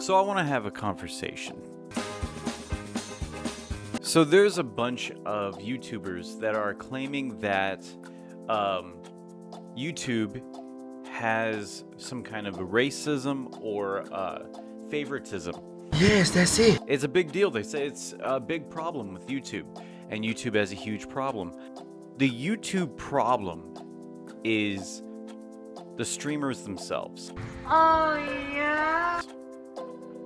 So I want to have a conversation. So there's a bunch of YouTubers that are claiming that YouTube has some kind of racism or favoritism. Yes, that's it. It's a big deal. They say it's a big problem with YouTube, and YouTube has a huge problem. The YouTube problem is the streamers themselves. Oh, yeah?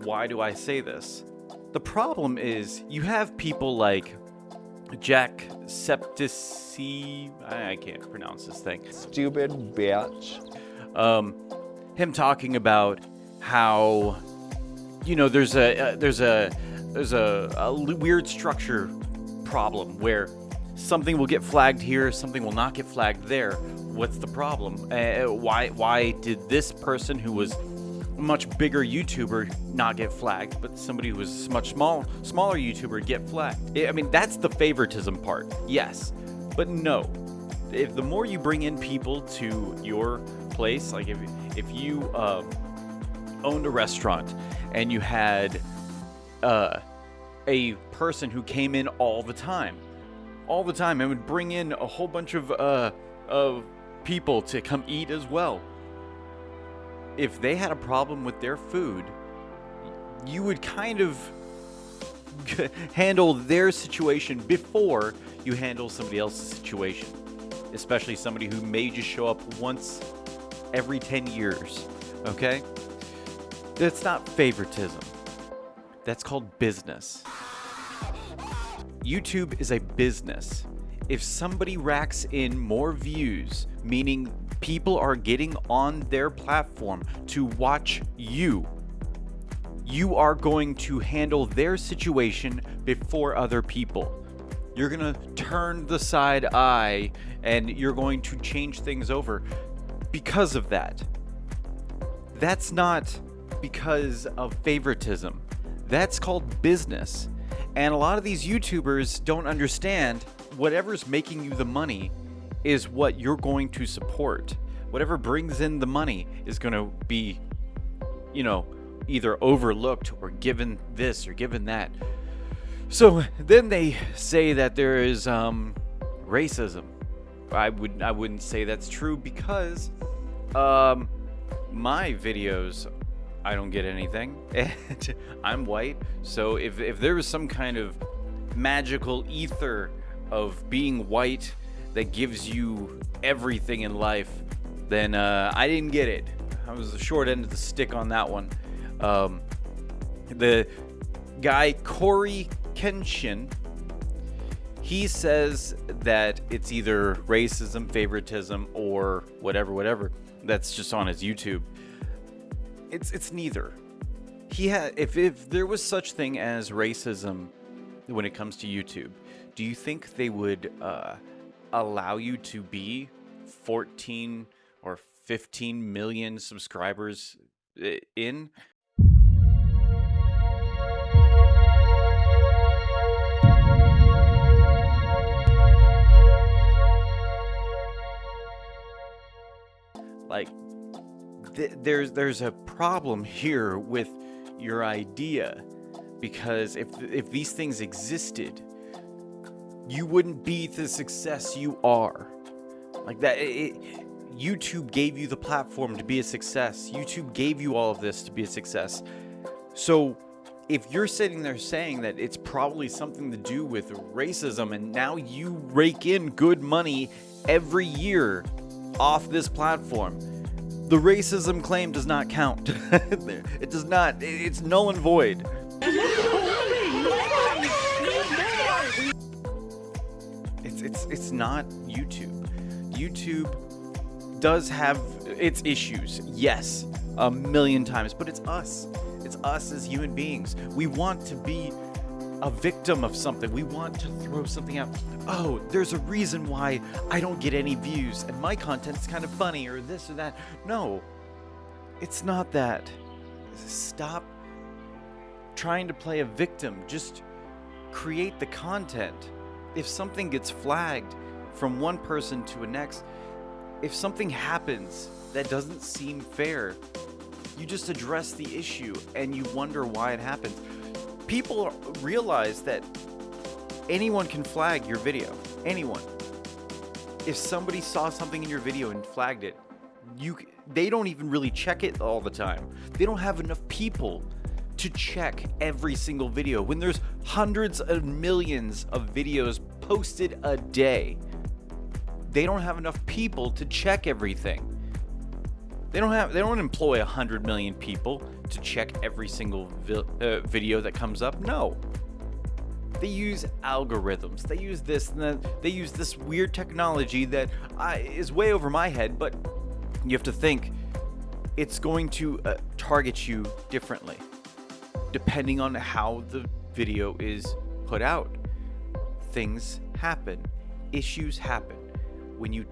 Why do I say this? The problem is you have people like jacksepticeye. I can't pronounce this thing. Stupid bitch. Him talking about how, you know, there's a weird structure problem where something will get flagged here, something will not get flagged there. What's the problem? Why did this person who was a much bigger YouTuber not get flagged, but somebody who was a much smaller YouTuber get flagged? I mean, that's the favoritism part, yes, but no. If the more you bring in people to your place, like if you owned a restaurant and you had a person who came in all the time and would bring in a whole bunch of people to come eat as well. If they had a problem with their food, you would kind of handle their situation before you handle somebody else's situation, especially somebody who may just show up once every 10 years, okay? That's not favoritism. That's called business. YouTube is a business. If somebody racks in more views, meaning people are getting on their platform to watch you, you are going to handle their situation before other people. You're going to turn the side eye and you're going to change things over because of that. That's not because of favoritism. That's called business. And a lot of these YouTubers don't understand whatever's making you the money is what you're going to support. Whatever brings in the money is going to be, you know, either overlooked or given this or given that. So then they say that there is racism. I wouldn't say that's true because my videos, I don't get anything, and I'm white. So if there was some kind of magical ether of being white that gives you everything in life, then I didn't get it. I was the short end of the stick on that one. The guy coryxkenshin, he says that it's either racism, favoritism, or whatever. That's just on his YouTube. It's neither. If there was such thing as racism when it comes to YouTube, do you think they would allow you to be 14 or 15 million subscribers in? Like, there's a problem here with your idea, because if these things existed, you wouldn't be the success you are. Like that, YouTube gave you the platform to be a success. YouTube gave you all of this to be a success. So if you're sitting there saying that it's probably something to do with racism, and now you rake in good money every year off this platform, the racism claim does not count. It does not. It's null and void. It's not YouTube. YouTube does have its issues, yes, a million times, but it's us. It's us as human beings. We want to be a victim of something. We want to throw something out. Oh, there's a reason why I don't get any views and my content's kind of funny or this or that. No, it's not that. Stop trying to play a victim. Just create the content. If something gets flagged from one person to the next, if something happens that doesn't seem fair, You just address the issue and you wonder why it happens. People realize that anyone can flag your video. Anyone. If somebody saw something in your video and flagged it, they don't even really check it all the time. They don't have enough people to check every single video when there's hundreds of millions of videos posted a day. They don't have enough people to check everything. They don't employ 100 million people to check every single video that comes up. No. They use algorithms. They use this and that. They use this weird technology that is way over my head, but you have to think it's going to target you differently depending on how the video is put out. Things happen. Issues happen. When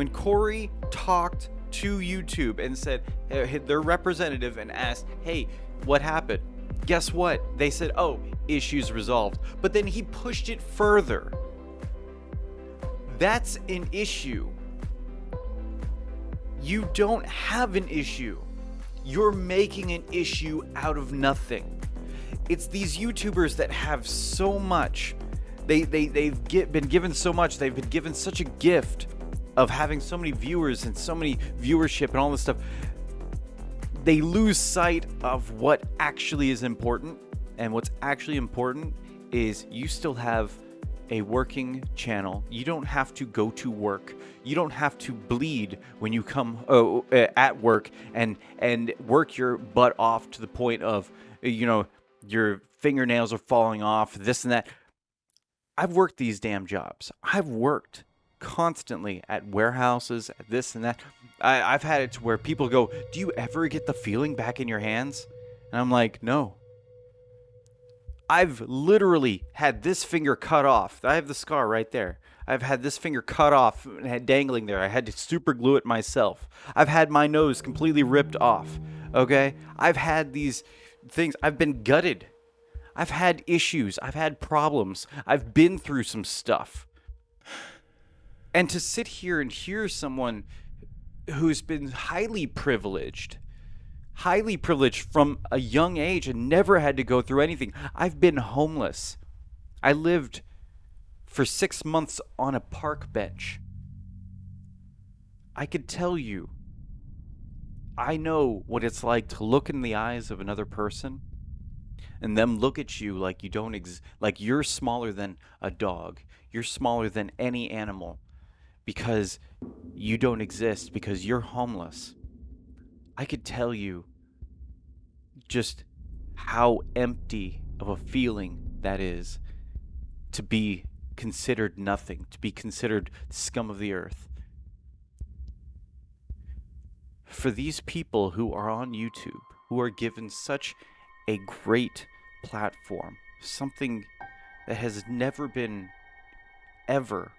Cory talked to YouTube and said, their representative, and asked, hey, what happened? Guess what? They said, oh, issues resolved. But then he pushed it further. That's an issue. You don't have an issue. You're making an issue out of nothing. It's these YouTubers that have so much. They've been given so much. They've been given such a gift of having so many viewers and so many viewership and all this stuff. They lose sight of what actually is important. And what's actually important is you still have a working channel. You don't have to go to work. You don't have to bleed when you come at work and work your butt off to the point of, your fingernails are falling off, this and that. I've worked these damn jobs. I've worked constantly at warehouses, at this and that. I've had it to where people go, do you ever get the feeling back in your hands? And I'm like, no. I've literally had this finger cut off. I have the scar right there. I've had this finger cut off and had dangling there. I had to super glue it myself. I've had my nose completely ripped off. Okay? I've had these things. I've been gutted. I've had issues. I've had problems. I've been through some stuff. And to sit here and hear someone who's been highly privileged from a young age and never had to go through anything. I've been homeless. I lived for 6 months on a park bench. I could tell you, I know what it's like to look in the eyes of another person and them look at you like you don't like you're smaller than a dog. You're smaller than any animal because you don't exist, because you're homeless. I could tell you just how empty of a feeling that is to be considered nothing, to be considered scum of the earth. For these people who are on YouTube, who are given such a great platform, something that has never been ever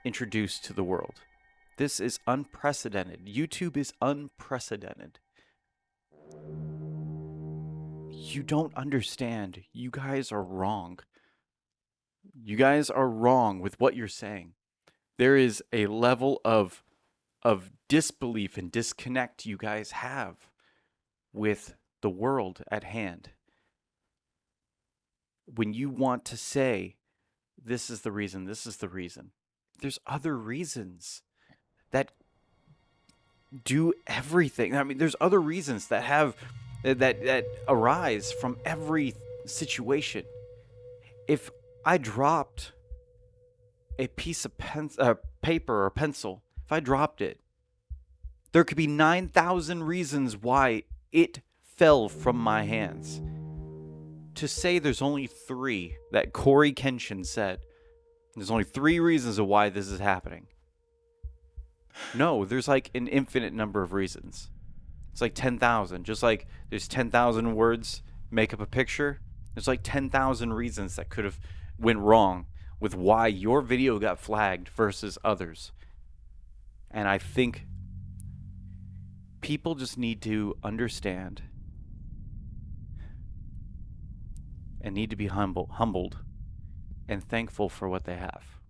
introduced to the world. This is unprecedented. YouTube is unprecedented. You don't understand. You guys are wrong. You guys are wrong with what you're saying. There is a level of disbelief and disconnect you guys have with the world at hand. When you want to say, this is the reason, there's other reasons that do everything. I mean, there's other reasons that have that arise from every situation. If I dropped a piece of paper or pencil, if I dropped it, there could be 9,000 reasons why it fell from my hands. To say there's only 3 that coryxkenshin said, there's only 3 reasons of why this is happening. No, there's like an infinite number of reasons. It's like 10,000. Just like there's 10,000 words make up a picture, there's like 10,000 reasons that could have went wrong with why your video got flagged versus others. And I think people just need to understand and need to be humbled and thankful for what they have.